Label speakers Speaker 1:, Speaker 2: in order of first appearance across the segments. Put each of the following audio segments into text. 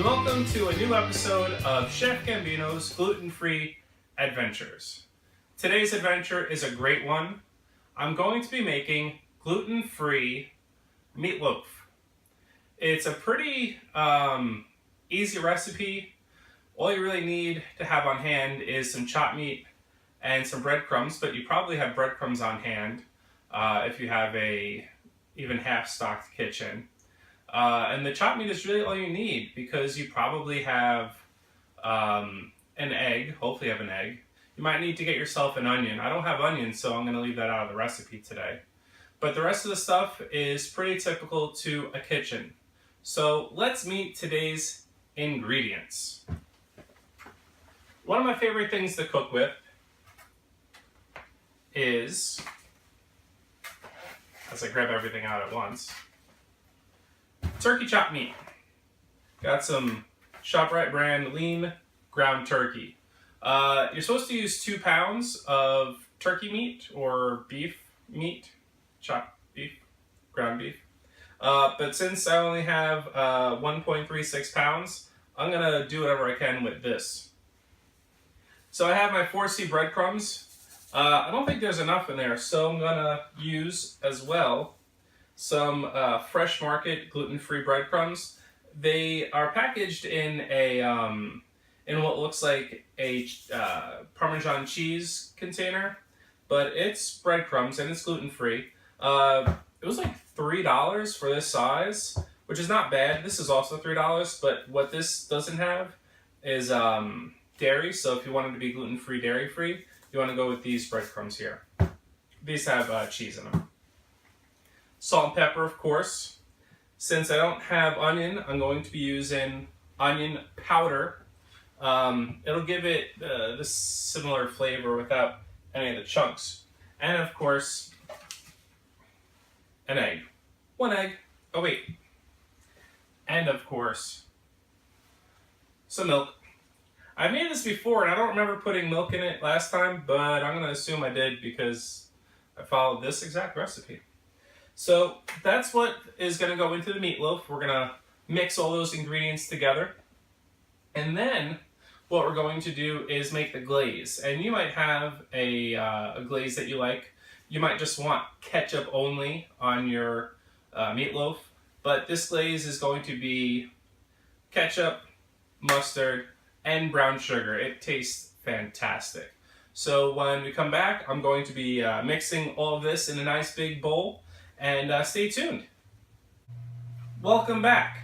Speaker 1: and welcome to a new episode of Chef Gambino's gluten-free adventures. Today's adventure is a great one. I'm going to be making gluten-free meatloaf. It's a pretty easy recipe. All you really need to have on hand is some chopped meat and some breadcrumbs, but you probably have breadcrumbs on hand if you have a even half-stocked kitchen. And the chopped meat is really all you need because you probably have an egg. Hopefully you have an egg. You might need to get yourself an onion. I don't have onions, so I'm going to leave that out of the recipe today. But the rest of the stuff is pretty typical to a kitchen. So let's meet today's ingredients. One of my favorite things to cook with is, as I grab everything out at once, turkey chopped meat. Got some ShopRite brand lean ground turkey. You're supposed to use 2 pounds of turkey meat or beef meat, chopped beef, ground beef. But since I only have 1.36 pounds, I'm gonna do whatever I can with this. So I have my 4C breadcrumbs. I don't think there's enough in there, so I'm gonna use as well some Fresh Market gluten-free breadcrumbs. They are packaged in a in what looks like a Parmesan cheese container, but it's breadcrumbs and it's gluten-free. It was like $3 for this size, which is not bad. This is also $3, but what this doesn't have is dairy. So if you want it to be gluten-free, dairy-free, you want to go with these breadcrumbs here. These have cheese in them. Salt and pepper, of course. Since I don't have onion, I'm going to be using onion powder. It'll give it this similar flavor without any of the chunks. And of course, an egg. 1 egg. Oh wait. And of course, some milk. I made this before and I don't remember putting milk in it last time, but I'm going to assume I did because I followed this exact recipe. So that's what is going to go into the meatloaf. We're going to mix all those ingredients together. And then what we're going to do is make the glaze. And you might have a glaze that you like. You might just want ketchup only on your meatloaf. But this glaze is going to be ketchup, mustard, and brown sugar. It tastes fantastic. So when we come back, I'm going to be mixing all of this in a nice big bowl. And stay tuned. Welcome back.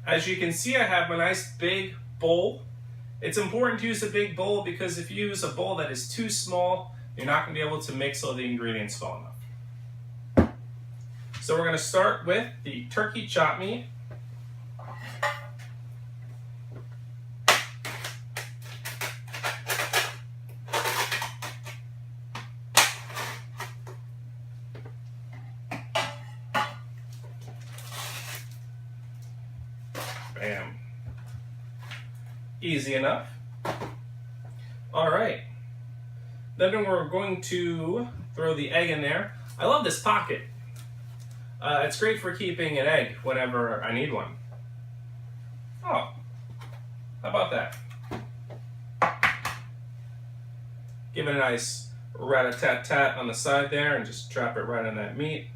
Speaker 1: As you can see, I have my nice big bowl. It's important to use a big bowl because if you use a bowl that is too small, you're not going to be able to mix all the ingredients well enough. So we're going to start with the turkey chopped meat. Bam. Easy enough. All right. Then we're going to throw the egg in there. I love this pocket. It's great for keeping an egg whenever I need one. Oh, how about that? Give it a nice rat-a-tat-tat on the side there and just drop it right on that meat.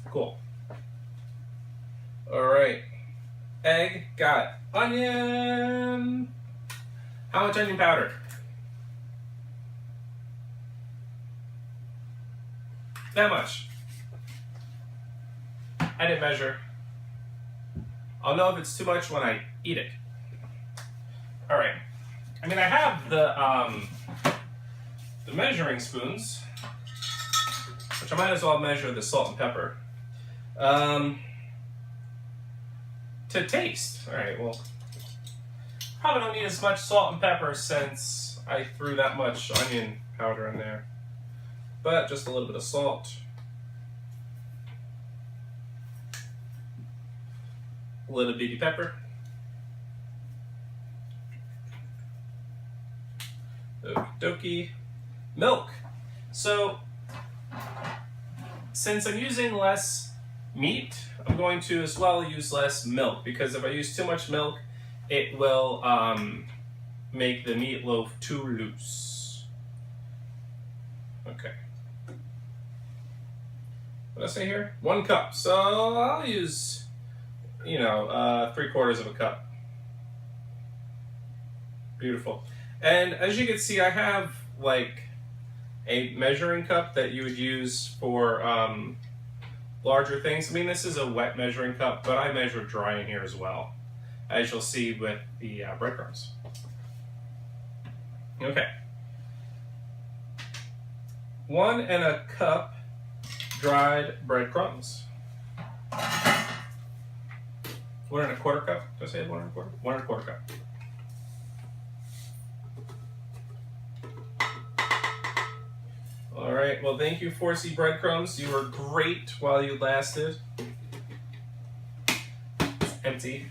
Speaker 1: Cool. All right, egg, got onion. How much onion powder? That much. I didn't measure. I'll know if it's too much when I eat it. All right. I mean, I have the measuring spoons, which I might as well measure the salt and pepper. To taste. All right, well, probably don't need as much salt and pepper since I threw that much onion powder in there. But just a little bit of salt. A little bitty pepper. Okie dokie. Milk. So, since I'm using less meat, I'm going to as well use less milk, because if I use too much milk, it will make the meatloaf too loose. Okay. What did I say here? 1 cup. So I'll use, 3/4 of a cup. Beautiful. And as you can see, I have like a measuring cup that you would use for larger things. I mean, this is a wet measuring cup, but I measure dry in here as well, as you'll see with the breadcrumbs. Okay. 1 cup dried breadcrumbs. 1 1/4 cup. Did I say 1 1/4? 1 1/4 cup. All right. Well, thank you, 4C Breadcrumbs. You were great while you lasted. It's empty.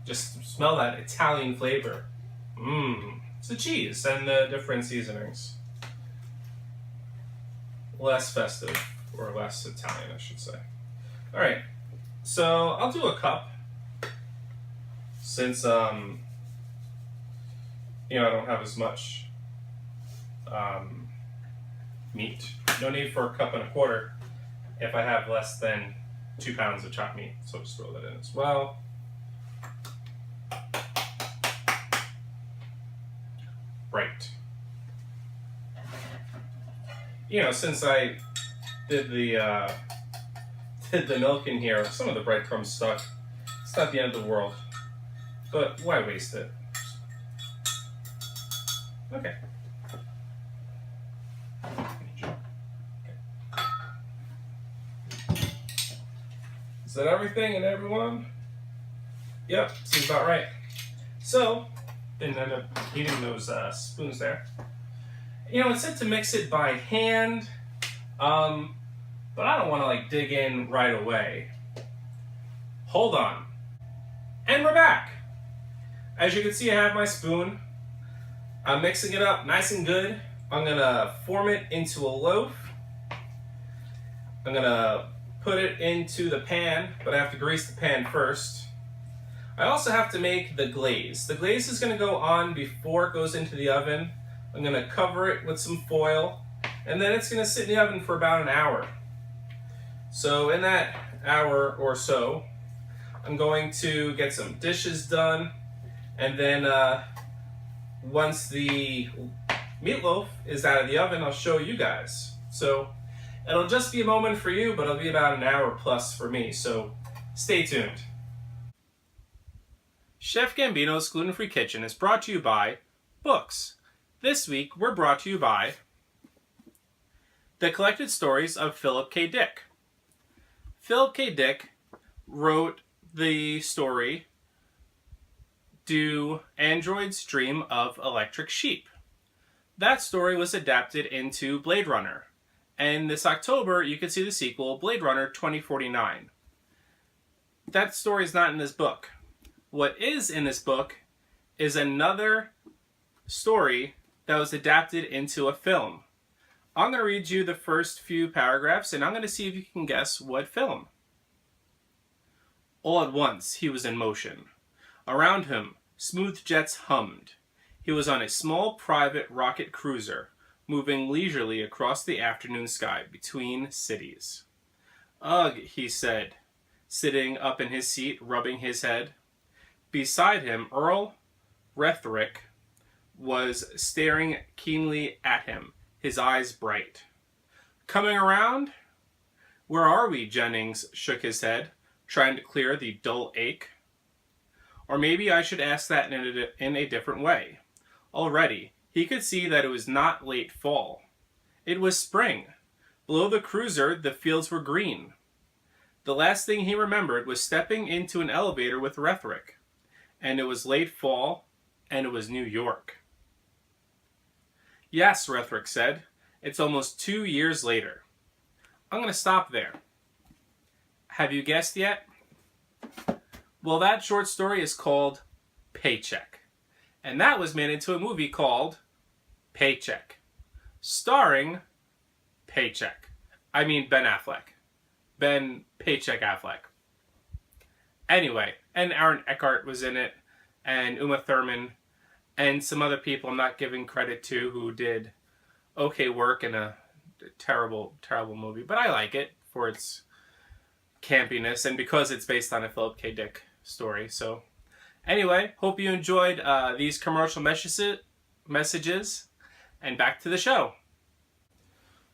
Speaker 1: Just smell that Italian flavor. Mmm. It's the cheese and the different seasonings. Less festive, or less Italian, I should say. All right. So I'll do a cup, since I don't have as much meat. No need for 1 1/4 if I have less than 2 pounds of chopped meat. So just throw that in as well. Right. Since I did the milk in here, some of the breadcrumbs stuck. It's not the end of the world, but why waste it? Okay. Is that everything and everyone? Yep, seems about right. So, didn't end up heating those spoons there. It said to mix it by hand, but I don't want to dig in right away. Hold on. And we're back. As you can see, I have my spoon. I'm mixing it up nice and good. I'm gonna form it into a loaf. I'm gonna put it into the pan, but I have to grease the pan first. I also have to make the glaze. The glaze is gonna go on before it goes into the oven. I'm gonna cover it with some foil, and then it's gonna sit in the oven for about an hour. So in that hour or so, I'm going to get some dishes done, and then once the meatloaf is out of the oven, I'll show you guys. So it'll just be a moment for you, but it'll be about an hour plus for me, so stay tuned. Chef Gambino's Gluten-Free Kitchen is brought to you by books. This week, we're brought to you by The Collected Stories of Philip K. Dick. Philip K. Dick wrote the story Do Androids Dream of Electric Sheep? That story was adapted into Blade Runner, and this October you can see the sequel, Blade Runner 2049. That story is not in this book. What is in this book is another story that was adapted into a film. I'm going to read you the first few paragraphs, and I'm going to see if you can guess what film. All at once, he was in motion. Around him, smooth jets hummed. He was on a small private rocket cruiser, moving leisurely across the afternoon sky between cities. Ugh, he said, sitting up in his seat, rubbing his head. Beside him, Earl Rethrick was staring keenly at him, his eyes bright. Coming around? Where are we? Jennings shook his head, trying to clear the dull ache. Or maybe I should ask that in a different way. Already, he could see that it was not late fall. It was spring. Below the cruiser, the fields were green. The last thing he remembered was stepping into an elevator with Rethrick. And it was late fall, and it was New York. Yes, Rethrick said. It's almost 2 years later. I'm going to stop there. Have you guessed yet? Well, that short story is called Paycheck. And that was made into a movie called Paycheck. Starring Ben Affleck. Ben Paycheck Affleck. Anyway, and Aaron Eckhart was in it, and Uma Thurman, and some other people I'm not giving credit to who did okay work in a terrible, terrible movie. But I like it for its campiness and because it's based on a Philip K. Dick story. So anyway, hope you enjoyed these commercial messages, and back to the show.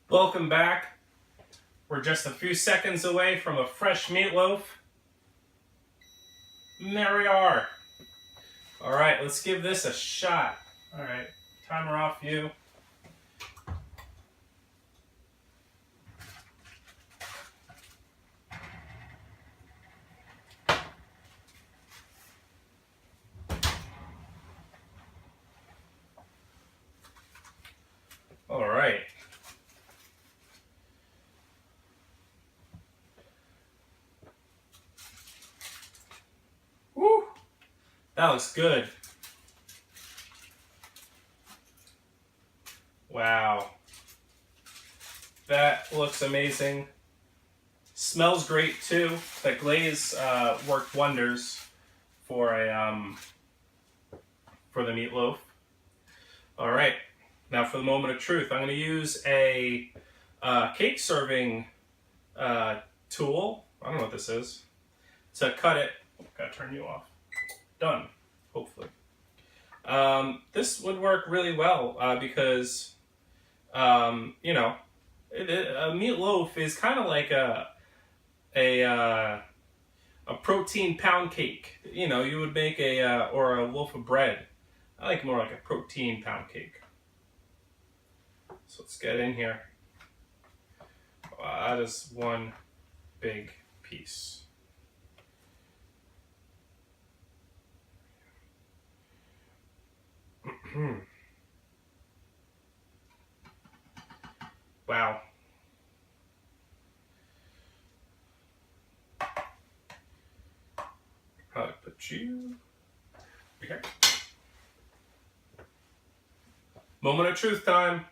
Speaker 1: Welcome back. We're just a few seconds away from a fresh meatloaf. And there we are. All right, let's give this a shot. All right, timer off you. All right. Woo! That looks good. Wow. That looks amazing. Smells great too. The glaze worked wonders for the meatloaf. All right. Now for the moment of truth, I'm going to use a cake serving tool. I don't know what this is. To cut it. Gotta turn you off. Done. Hopefully. This would work really well because, you know, a meatloaf is kind of like a protein pound cake. You know, you would make or a loaf of bread. I like more like a protein pound cake. So let's get in here. That is one big piece. Wow. Probably put you. Okay. Moment of truth time.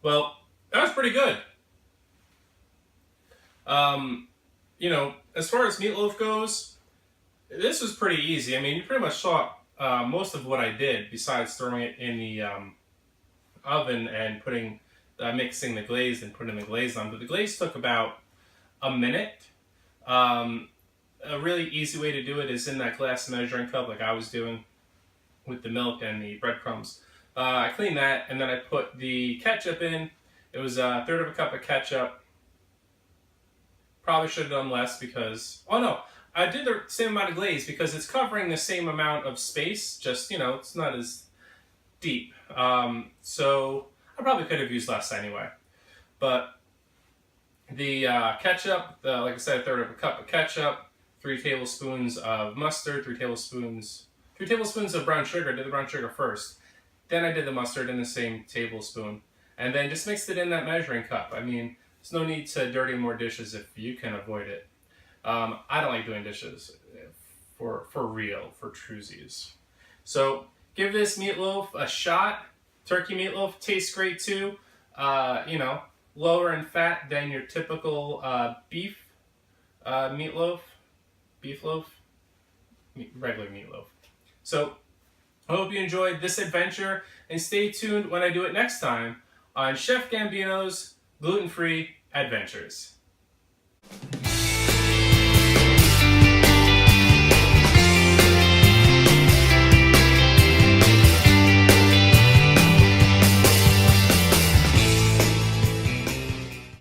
Speaker 1: Well, that was pretty good. You know, as far as meatloaf goes, this was pretty easy. I mean, you pretty much saw most of what I did besides throwing it in the oven and putting, mixing the glaze and putting the glaze on. But the glaze took about a minute. A really easy way to do it is in that glass measuring cup like I was doing with the milk and the breadcrumbs. I cleaned that and then I put the ketchup in. It was a third of a cup of ketchup. Probably should have done less because, oh no, I did the same amount of glaze because it's covering the same amount of space, just, you know, it's not as deep. So I probably could have used less anyway. But the ketchup, like I said, a third of a cup of ketchup, 3 tablespoons of mustard, 3 tablespoons of brown sugar. I did the brown sugar first. Then I did the mustard in the same tablespoon. And then just mixed it in that measuring cup. I mean, there's no need to dirty more dishes if you can avoid it. I don't like doing dishes for real, for truesies. So give this meatloaf a shot. Turkey meatloaf tastes great too. You know, lower in fat than your typical beef meatloaf. Beef loaf? Regular meatloaf. So I hope you enjoyed this adventure and stay tuned when I do it next time on Chef Gambino's Gluten-Free Adventures.